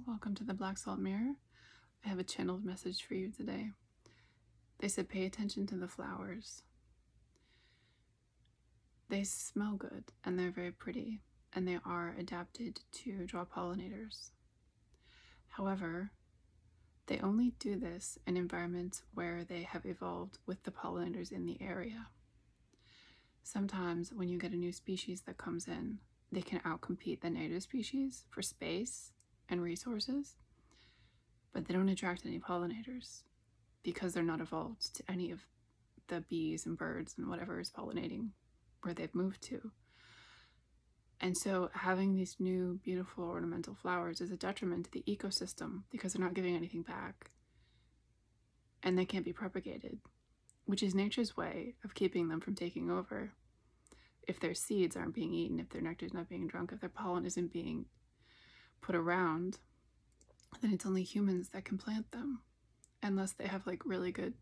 welcome to the Black Salt Mirror. I have a channeled message for you today. They said pay attention to the flowers. They smell good and they're very pretty, and they are adapted to draw pollinators. However, they only do this in environments where they have evolved with the pollinators in the area. Sometimes when you get a new species that comes in, they can outcompete the native species for space and resources, but they don't attract any pollinators because they're not evolved to any of the bees and birds and whatever is pollinating where they've moved to. And so having these new beautiful ornamental flowers is a detriment to the ecosystem because they're not giving anything back and they can't be propagated, which is nature's way of keeping them from taking over. If their seeds aren't being eaten, if their nectar is not being drunk, if their pollen isn't being put around, then it's only humans that can plant them, unless they have like really good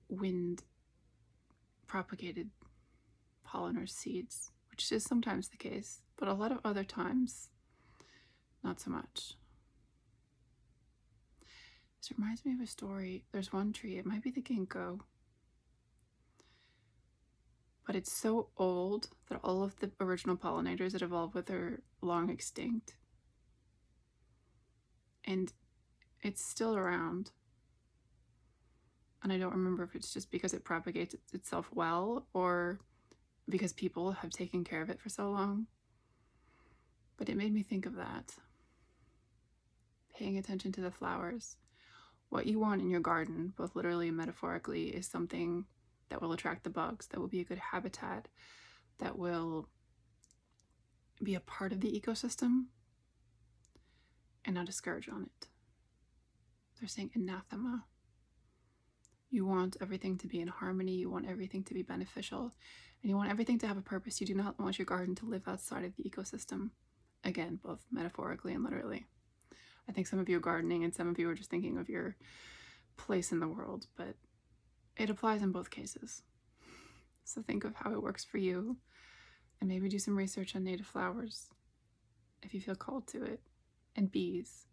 wind propagated pollen or seeds, which is sometimes the case, but a lot of other times not so much. This reminds me of a story. There's one tree, it might be the ginkgo, but it's so old that all of the original pollinators that evolved with are long extinct, and it's still around. And I don't remember if it's just because it propagates itself well or because people have taken care of it for so long. But it made me think of that. Paying attention to the flowers. What you want in your garden, both literally and metaphorically, is something that will attract the bugs, that will be a good habitat, that will be a part of the ecosystem and not a scourge on it. They're saying anathema. You want everything to be in harmony, you want everything to be beneficial, and you want everything to have a purpose. You do not want your garden to live outside of the ecosystem. Again, both metaphorically and literally. I think some of you are gardening and some of you are just thinking of your place in the world, but it applies in both cases. So think of how it works for you and maybe do some research on native flowers if you feel called to it. And bees.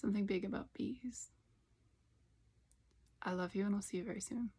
Something big about bees. I love you and I'll see you very soon.